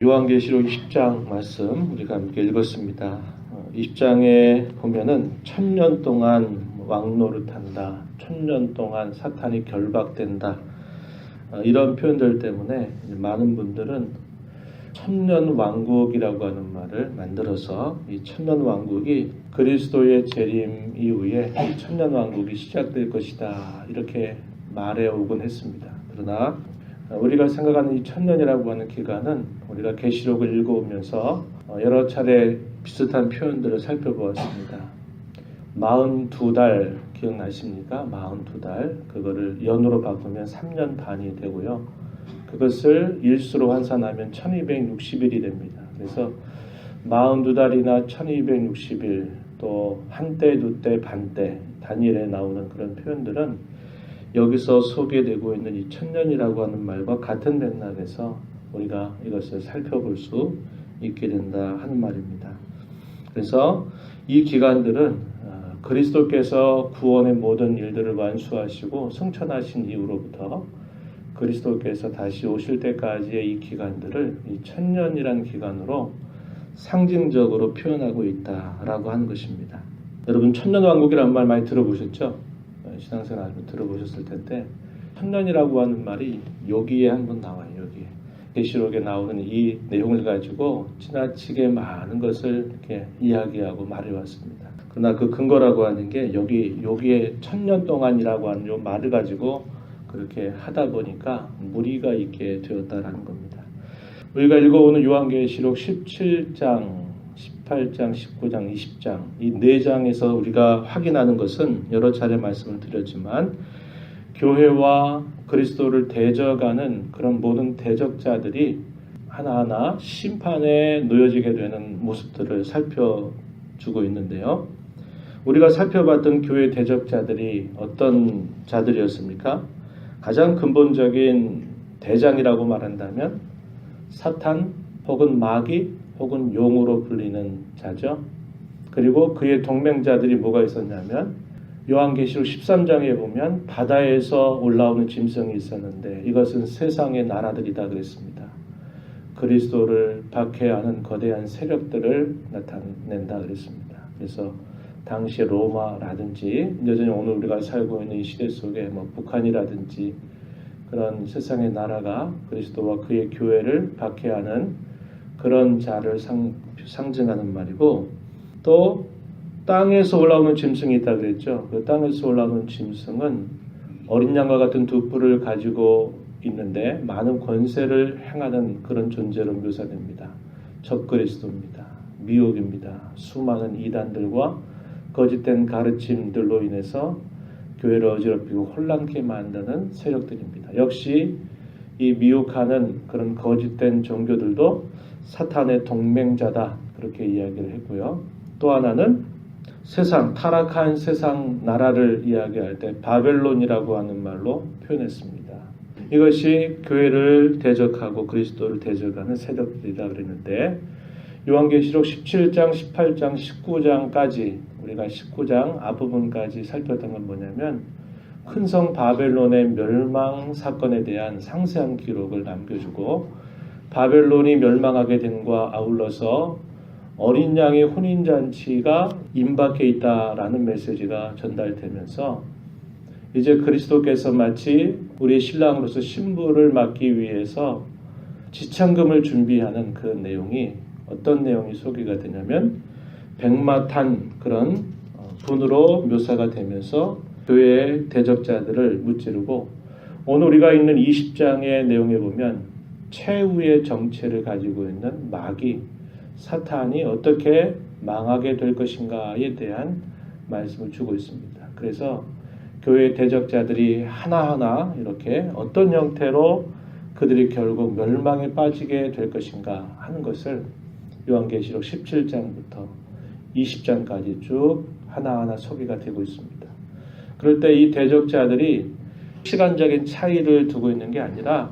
요한계시록 20장 말씀 우리가 함께 읽었습니다. 20장에 보면은 1000년 동안 왕노릇한다, 1000년 동안 사탄이 결박된다, 이런 표현들 때문에 많은 분들은 천년왕국이라고 하는 말을 만들어서 이 천년왕국이 그리스도의 재림 이후에 이 천년왕국이 시작될 것이다, 이렇게 말해 오곤 했습니다. 그러나 우리가 생각하는 이 천년이라고 하는 기간은 우리가 계시록을 읽어오면서 여러 차례 비슷한 표현들을 살펴보았습니다. 42달 기억나십니까? 42달, 그거를 연으로 바꾸면 3년 반이 되고요. 그것을 일수로 환산하면 1260일이 됩니다. 그래서 42달이나 1260일, 또 한때, 두때, 반때, 단일에 나오는 그런 표현들은 여기서 소개되고 있는 이 천년이라고 하는 말과 같은 맥락에서 우리가 이것을 살펴볼 수 있게 된다 하는 말입니다. 그래서 이 기간들은 그리스도께서 구원의 모든 일들을 완수하시고 승천하신 이후로부터 그리스도께서 다시 오실 때까지의 이 기간들을 이 천년이라는 기간으로 상징적으로 표현하고 있다라고 하는 것입니다. 여러분, 천년왕국이라는 말 많이 들어보셨죠? 신앙생활 들어보셨을 텐데, 천년이라고 하는 말이 여기에 한번 나와요. 여기에 계시록에 나오는 이 내용을 가지고 지나치게 많은 것을 이렇게 이야기하고 말해왔습니다. 그러나 그 근거라고 하는 게 여기에 1000년 동안이라고 하는 요 말을 가지고 그렇게 하다 보니까 무리가 있게 되었다라는 겁니다. 우리가 읽어오는 요한계시록 17장, 18장, 19장, 20장 이 4장에서 우리가 확인하는 것은 여러 차례 말씀을 드렸지만 교회와 그리스도를 대적하는 그런 모든 대적자들이 하나하나 심판에 놓여지게 되는 모습들을 살펴주고 있는데요. 우리가 살펴봤던 교회 대적자들이 어떤 자들이었습니까? 가장 근본적인 대장이라고 말한다면 사탄 혹은 마귀 혹은 용으로 불리는 자죠. 그리고 그의 동맹자들이 뭐가 있었냐면 요한계시록 13장에 보면 바다에서 올라오는 짐승이 있었는데 이것은 세상의 나라들이다 그랬습니다. 그리스도를 박해하는 거대한 세력들을 나타낸다 그랬습니다. 그래서 당시 로마라든지 여전히 오늘 우리가 살고 있는 이 시대 속에 북한이라든지 그런 세상의 나라가 그리스도와 그의 교회를 박해하는 그런 자를 상징하는 말이고, 또 땅에서 올라오는 짐승이 있다 그랬죠. 그 땅에서 올라오는 짐승은 어린 양과 같은 두 뿔을 가지고 있는데 많은 권세를 행하는 그런 존재로 묘사됩니다. 적그리스도입니다. 미혹입니다. 수많은 이단들과 거짓된 가르침들로 인해서 교회를 어지럽히고 혼란케 만드는 세력들입니다. 역시 이 미혹하는 그런 거짓된 종교들도 사탄의 동맹자다, 그렇게 이야기를 했고요. 또 하나는 세상, 타락한 세상 나라를 이야기할 때 바벨론이라고 하는 말로 표현했습니다. 이것이 교회를 대적하고 그리스도를 대적하는 세력들이다 그랬는데, 요한계시록 17장, 18장, 19장까지 우리가 19장 앞부분까지 살폈던 건 뭐냐면 큰 성 바벨론의 멸망 사건에 대한 상세한 기록을 남겨주고, 바벨론이 멸망하게 됨과 아울러서 어린 양의 혼인잔치가 임박해 있다라는 메시지가 전달되면서 이제 그리스도께서 마치 우리의 신랑으로서 신부를 맡기 위해서 지참금을 준비하는 그 내용이, 어떤 내용이 소개가 되냐면 백마탄 그런 분으로 묘사가 되면서 교회의 대적자들을 무찌르고, 오늘 우리가 읽는 20장의 내용에 보면 최후의 정체를 가지고 있는 마귀, 사탄이 어떻게 망하게 될 것인가에 대한 말씀을 주고 있습니다. 그래서 교회 대적자들이 하나하나 이렇게 어떤 형태로 그들이 결국 멸망에 빠지게 될 것인가 하는 것을 요한계시록 17장부터 20장까지 쭉 하나하나 소개가 되고 있습니다. 그럴 때 이 대적자들이 시간적인 차이를 두고 있는 게 아니라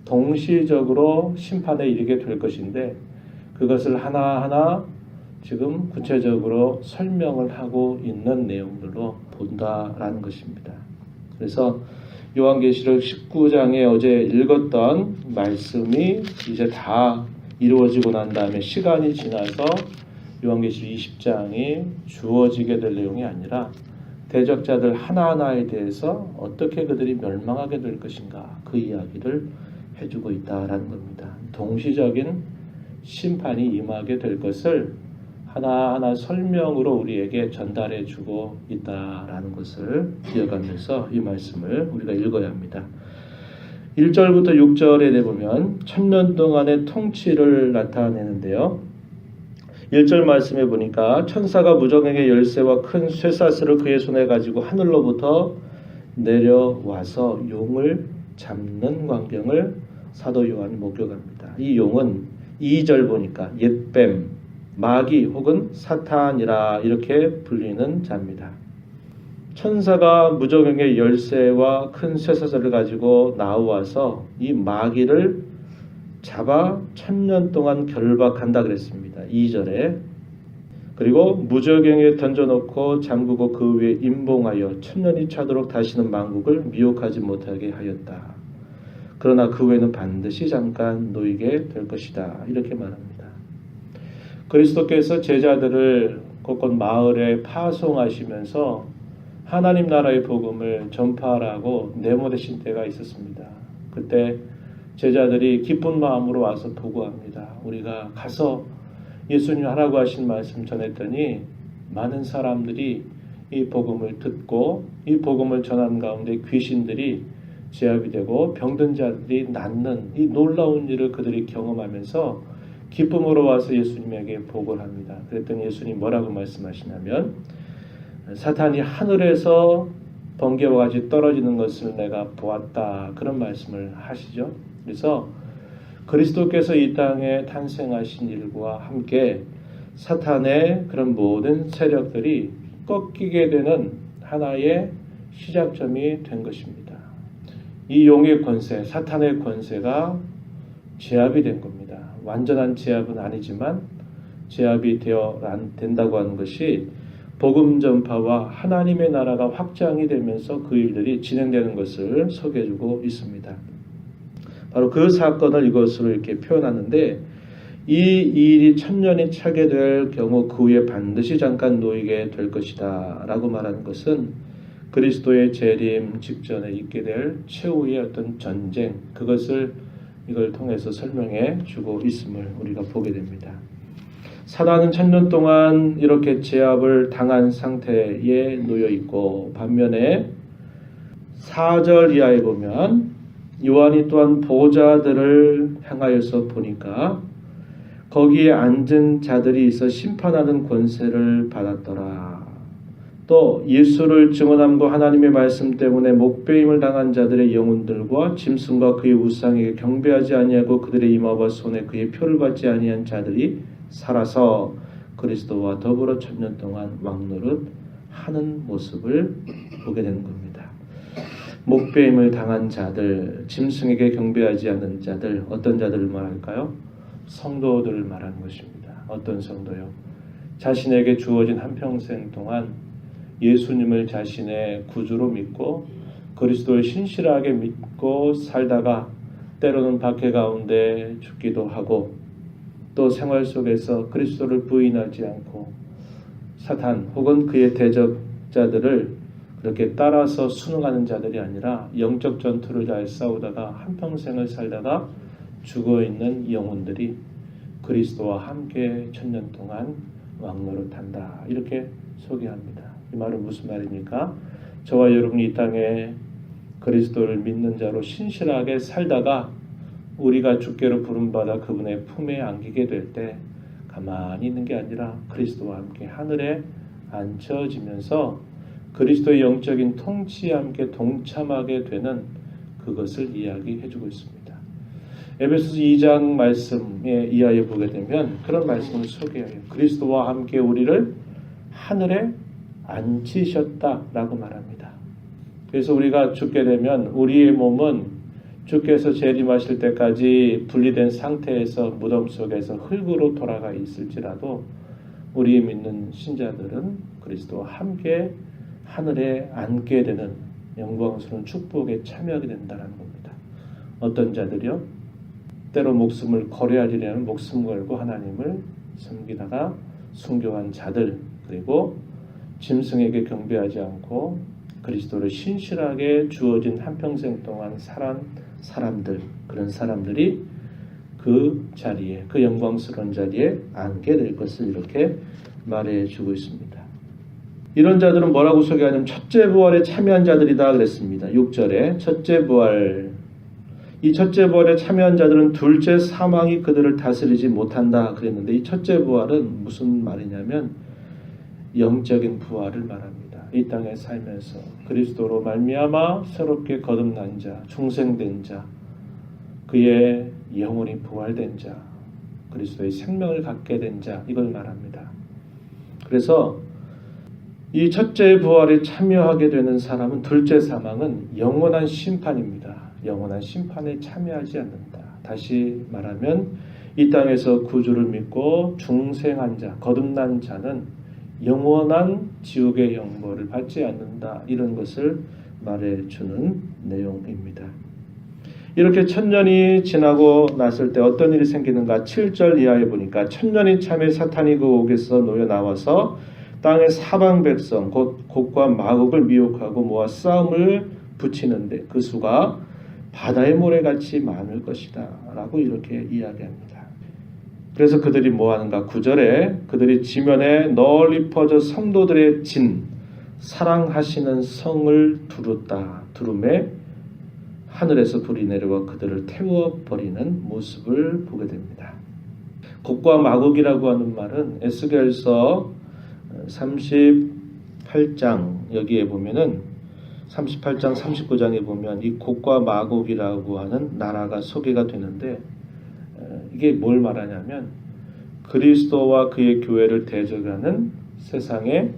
동시적으로 심판에 이르게 될 것인데, 그것을 하나하나 지금 구체적으로 설명을 하고 있는 내용들로 본다라는 것입니다. 그래서 요한계시록 19장에 어제 읽었던 말씀이 이제 다 이루어지고 난 다음에 시간이 지나서 요한계시록 20장이 주어지게 될 내용이 아니라 대적자들 하나하나에 대해서 어떻게 그들이 멸망하게 될 것인가 그 이야기를 해주고 있다라는 겁니다. 동시적인 심판이 임하게 될 것을 하나하나 설명으로 우리에게 전달해 주고 있다라는 것을 기억하면서 이 말씀을 우리가 읽어야 합니다. 1절부터 6절에 보면 1000년 동안의 통치를 나타내는데요. 1절 말씀에 보니까 천사가 무정에게 열쇠와 큰 쇠사슬을 그의 손에 가지고 하늘로부터 내려와서 용을 잡는 광경을 사도 요한이 목격합니다. 이 용은 2절 보니까 옛뱀, 마귀 혹은 사탄이라 이렇게 불리는 자입니다. 천사가 무저갱의 열쇠와 큰 쇠사슬을 가지고 나와서 이 마귀를 잡아 1000년 동안 결박한다 그랬습니다. 2절에. 그리고 무저갱에 던져놓고 잠그고 그 위에 임봉하여 1000년이 차도록 다시는 만국을 미혹하지 못하게 하였다. 그러나 그 후에는 반드시 잠깐 놓이게 될 것이다. 이렇게 말합니다. 그리스도께서 제자들을 곳곳 마을에 파송하시면서 하나님 나라의 복음을 전파하라고 내보내신 때가 있었습니다. 그때 제자들이 기쁜 마음으로 와서 보고합니다. 우리가 가서 예수님 하라고 하신 말씀 전했더니 많은 사람들이 이 복음을 듣고 이 복음을 전하는 가운데 귀신들이 제압이 되고 병든 자들이 낫는 이 놀라운 일을 그들이 경험하면서 기쁨으로 와서 예수님에게 보고를 합니다. 그랬더니 예수님 뭐라고 말씀하시냐면 사탄이 하늘에서 번개와 같이 떨어지는 것을 내가 보았다. 그런 말씀을 하시죠. 그래서 그리스도께서 이 땅에 탄생하신 일과 함께 사탄의 그런 모든 세력들이 꺾이게 되는 하나의 시작점이 된 것입니다. 이 용의 권세, 사탄의 권세가 제압이 된 겁니다. 완전한 제압은 아니지만 제압이 된다고 하는 것이 복음 전파와 하나님의 나라가 확장이 되면서 그 일들이 진행되는 것을 소개해주고 있습니다. 바로 그 사건을 이것으로 이렇게 표현하는데 이 일이 1000년이 차게 될 경우 그 후에 반드시 잠깐 놓이게 될 것이다 라고 말하는 것은 그리스도의 재림 직전에 있게 될 최후의 어떤 전쟁 그것을 이걸 통해서 설명해 주고 있음을 우리가 보게 됩니다. 사단은 1000년 동안 이렇게 제압을 당한 상태에 놓여 있고 반면에 4절 이하에 보면 요한이 또한 보좌들을 향하여서 보니까 거기에 앉은 자들이 있어 심판하는 권세를 받았더라. 또 예수를 증언함과 하나님의 말씀 때문에 목배임을 당한 자들의 영혼들과 짐승과 그의 우상에게 경배하지 아니하고 그들의 이마와 손에 그의 표를 받지 아니한 자들이 살아서 그리스도와 더불어 1000년 동안 왕노릇 하는 모습을 보게 되는 겁니다. 목배임을 당한 자들, 짐승에게 경배하지 않는 자들, 어떤 자들을 말할까요? 성도들을 말하는 것입니다. 어떤 성도요? 자신에게 주어진 한평생 동안 예수님을 자신의 구주로 믿고 그리스도를 신실하게 믿고 살다가 때로는 박해 가운데 죽기도 하고 또 생활 속에서 그리스도를 부인하지 않고 사탄 혹은 그의 대적자들을 그렇게 따라서 순응하는 자들이 아니라 영적 전투를 잘 싸우다가 한평생을 살다가 죽어있는 영혼들이 그리스도와 함께 1000년 동안 왕노릇한다. 이렇게 소개합니다. 이 말은 무슨 말입니까? 저와 여러분이 이 땅에 그리스도를 믿는 자로 신실하게 살다가 우리가 주께로 부름받아 그분의 품에 안기게 될 때 가만히 있는 게 아니라 그리스도와 함께 하늘에 앉혀지면서 그리스도의 영적인 통치에 함께 동참하게 되는 그것을 이야기해주고 있습니다. 에베소서 2장 말씀에 이하에 보게 되면 그런 말씀을 소개해요. 그리스도와 함께 우리를 하늘에 앉히셨다라고 말합니다. 그래서 우리가 죽게 되면 우리의 몸은 주께서 재림하실 때까지 분리된 상태에서 무덤 속에서 흙으로 돌아가 있을지라도 우리 믿는 신자들은 그리스도와 함께 하늘에 앉게 되는 영광스러운 축복에 참여하게 된다는 겁니다. 어떤 자들이요? 때로 목숨을 거래하리라는 목숨 걸고 하나님을 섬기다가 순교한 자들, 그리고 짐승에게 경배하지 않고 그리스도를 신실하게 주어진 한평생 동안 살아온 사람들, 그런 사람들이 그 자리에, 그 영광스러운 자리에 앉게 될 것을 이렇게 말해주고 있습니다. 이런 자들은 뭐라고 소개하냐면 첫째 부활에 참여한 자들이다 그랬습니다. 6절에 첫째 부활, 이 첫째 부활에 참여한 자들은 둘째 사망이 그들을 다스리지 못한다 그랬는데, 이 첫째 부활은 무슨 말이냐면 영적인 부활을 말합니다. 이 땅에 살면서 그리스도로 말미암아 새롭게 거듭난 자, 중생된 자, 그의 영혼이 부활된 자, 그리스도의 생명을 갖게 된 자, 이걸 말합니다. 그래서 이 첫째 부활에 참여하게 되는 사람은, 둘째 사망은 영원한 심판입니다. 영원한 심판에 참여하지 않는다. 다시 말하면 이 땅에서 구주를 믿고 중생한 자, 거듭난 자는 영원한 지옥의 형벌을 받지 않는다. 이런 것을 말해주는 내용입니다. 이렇게 1000년이 지나고 났을 때 어떤 일이 생기는가? 7절 이하에 보니까 1000년이 참에 사탄이 그 옥에서 놓여 나와서 땅의 사방 백성 곧 곡과 마곡을 미혹하고 모아 싸움을 붙이는데 그 수가 바다의 모래같이 많을 것이다 라고 이렇게 이야기합니다. 그래서 그들이 뭐하는가? 9절에 그들이 지면에 널리 퍼져 성도들의 진, 사랑하시는 성을 두름에 하늘에서 불이 내려와 그들을 태워버리는 모습을 보게 됩니다. 곡과 마곡이라고 하는 말은 에스겔서 38장 여기에 보면은 38장 39장에 보면 이 곡과 마곡이라고 하는 나라가 소개가 되는데, 이게 뭘 말하냐면 그리스도와 그의 교회를 대적하는 세상의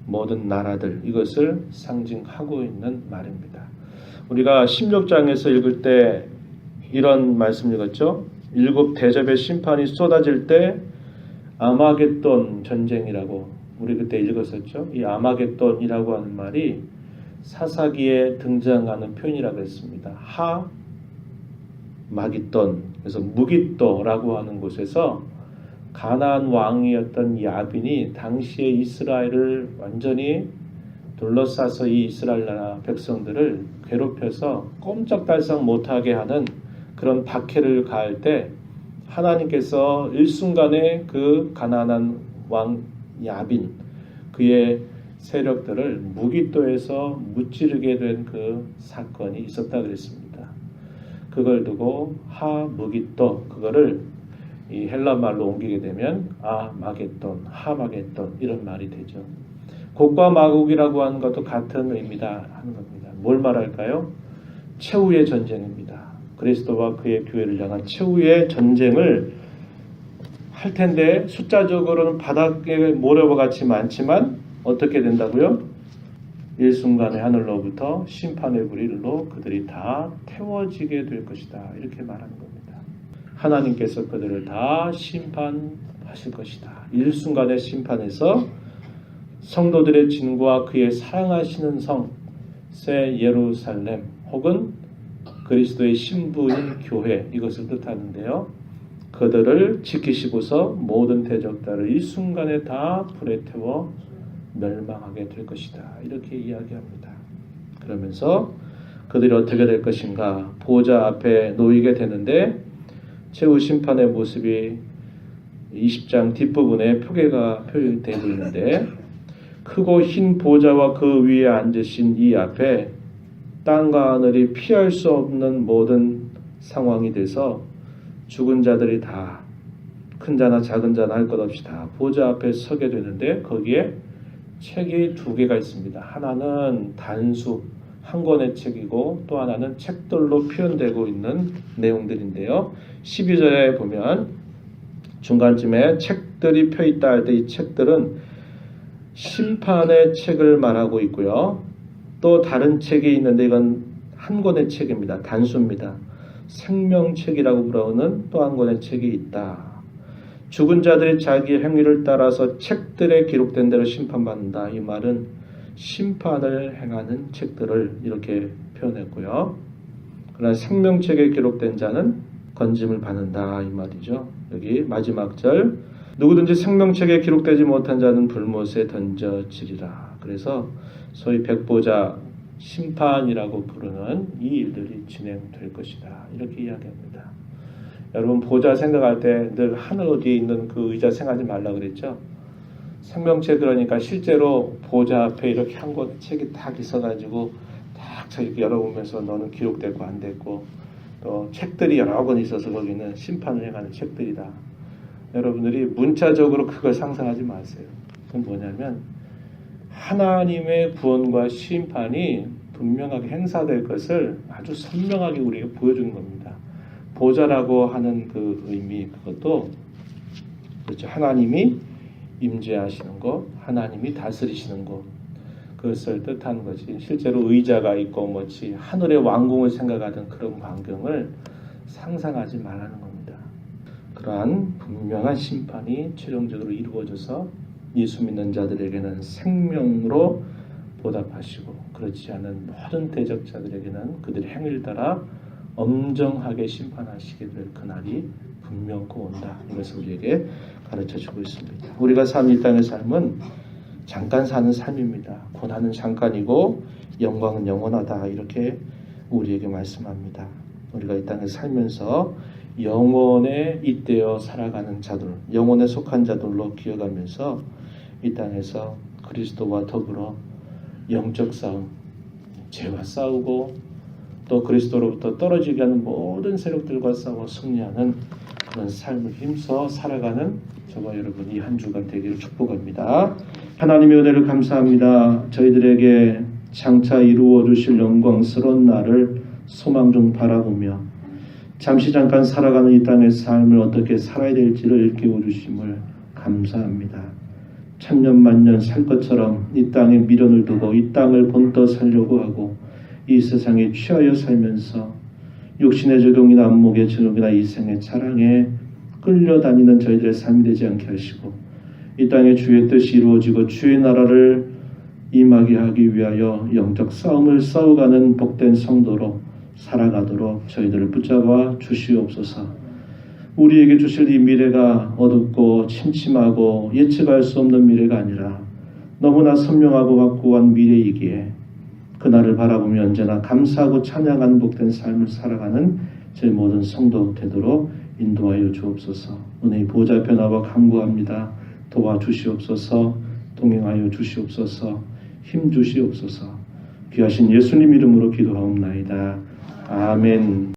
모든 나라들, 이것을 상징하고 있는 말입니다. 우리가 16장에서 읽을 때 이런 말씀 읽었죠. 7 대접의 심판이 쏟아질 때 아마겟돈 전쟁이라고 우리 그때 읽었었죠. 이 아마겟돈이라고 하는 말이 사사기에 등장하는 표현이라고 했습니다. 마깃돈, 그래서 무깃도라고 하는 곳에서 가나안 왕이었던 야빈이 당시에 이스라엘을 완전히 둘러싸서 이 이스라엘 나라 백성들을 괴롭혀서 꼼짝달싹 못하게 하는 그런 박해를 가할 때 하나님께서 일순간에 그 가나안 왕 야빈, 그의 세력들을 무깃도에서 무찌르게 된 그 사건이 있었다 그랬습니다. 그걸 두고 무깃도, 그거를 이 헬라 말로 옮기게 되면 마겟돈, 하마겟돈 이런 말이 되죠. 곡과 마곡이라고 하는 것도 같은 의미다 하는 겁니다. 뭘 말할까요? 최후의 전쟁입니다. 그리스도와 그의 교회를 향한 최후의 전쟁을 할 텐데, 숫자적으로는 바닥에 모래와 같이 많지만 어떻게 된다고요? 일순간에 하늘로부터 심판의 불일로 그들이 다 태워지게 될 것이다, 이렇게 말하는 겁니다. 하나님께서 그들을 다 심판하실 것이다. 일순간의 심판에서 성도들의 진과 그의 사랑하시는 성 새 예루살렘 혹은 그리스도의 신부인 교회, 이것을 뜻하는데요. 그들을 지키시고서 모든 대적자를 일순간에 다 불에 태워 멸망하게 될 것이다, 이렇게 이야기합니다. 그러면서 그들이 어떻게 될 것인가? 보좌 앞에 놓이게 되는데 최후 심판의 모습이 20장 뒷부분에 표계가 표현되고 있는데, 크고 흰 보좌와 그 위에 앉으신 이 앞에 땅과 하늘이 피할 수 없는 모든 상황이 돼서 죽은 자들이 다, 큰 자나 작은 자나 할 것 없이 다 보좌 앞에 서게 되는데, 거기에 책이 2개가 있습니다. 하나는 단수 한 권의 책이고 또 하나는 책들로 표현되고 있는 내용들인데요. 12절에 보면 중간쯤에 책들이 펴있다 할 때 이 책들은 심판의 책을 말하고 있고요. 또 다른 책이 있는데 이건 한 권의 책입니다. 단수입니다. 생명책이라고 부르는 또 한 권의 책이 있다. 죽은 자들이 자기 행위를 따라서 책들에 기록된 대로 심판받는다. 이 말은 심판을 행하는 책들을 이렇게 표현했고요. 그러나 생명책에 기록된 자는 건짐을 받는다 이 말이죠. 여기 마지막 절 누구든지 생명책에 기록되지 못한 자는 불못에 던져지리라. 그래서 소위 백보자 심판이라고 부르는 이 일들이 진행될 것이다. 이렇게 이야기합니다. 여러분 보좌 생각할 때 늘 하늘 어디에 있는 그 의자 생각하지 말라 그랬죠. 생명책 그러니까 실제로 보좌 앞에 이렇게 한 권 책이 딱 있어가지고 딱 저기 열어보면서 너는 기록됐고 안 됐고 또 책들이 여러 권 있어서 거기는 심판을 행하는 책들이다. 여러분들이 문자적으로 그걸 상상하지 마세요. 그건 뭐냐면 하나님의 구원과 심판이 분명하게 행사될 것을 아주 선명하게 우리에게 보여주는 겁니다. 보좌라고 하는 그 의미 그것도 그렇죠. 하나님이 임재하시는 것, 하나님이 다스리시는 것 그것을 뜻하는 것이 실제로 의자가 있고 뭐지 하늘의 왕궁을 생각하던 그런 광경을 상상하지 말라는 겁니다. 그러한 분명한 심판이 최종적으로 이루어져서 예수 믿는 자들에게는 생명으로 보답하시고 그렇지 않은 모든 대적자들에게는 그들의 행위를 따라 엄정하게 심판하시게 될 그날이 분명코 온다. 이것을 우리에게 가르쳐주고 있습니다. 우리가 사는 이 땅의 삶은 잠깐 사는 삶입니다. 고난은 잠깐이고 영광은 영원하다. 이렇게 우리에게 말씀합니다. 우리가 이 땅에 살면서 영원에 잇대어 살아가는 자들, 영원에 속한 자들로 기억하면서 이 땅에서 그리스도와 더불어 영적 싸움, 죄와 싸우고 또 그리스도로부터 떨어지게 하는 모든 세력들과 싸워 승리하는 그런 삶을 힘써 살아가는 저와 여러분 이 한 주간 되기를 축복합니다. 하나님의 은혜를 감사합니다. 저희들에게 장차 이루어 주실 영광스러운 날을 소망 중 바라보며 잠시 잠깐 살아가는 이 땅의 삶을 어떻게 살아야 될지를 일깨워 주심을 감사합니다. 천년 만년 살 것처럼 이 땅에 미련을 두고 이 땅을 본떠 살려고 하고 이 세상에 취하여 살면서 육신의 적용이나 안목의 적용이나 이생의 자랑에 끌려다니는 저희들의 삶이 되지 않게 하시고 이 땅에 주의 뜻이 이루어지고 주의 나라를 임하게 하기 위하여 영적 싸움을 싸워가는 복된 성도로 살아가도록 저희들을 붙잡아 주시옵소서. 우리에게 주실 이 미래가 어둡고 침침하고 예측할 수 없는 미래가 아니라 너무나 선명하고 확고한 미래이기에 그날을 바라보며 언제나 감사하고 찬양하는 복된 삶을 살아가는 저희 모든 성도 되도록 인도하여 주옵소서. 은혜의 보좌 앞에 나와 간구합니다. 도와주시옵소서. 동행하여 주시옵소서. 힘 주시옵소서. 귀하신 예수님 이름으로 기도하옵나이다. 아멘.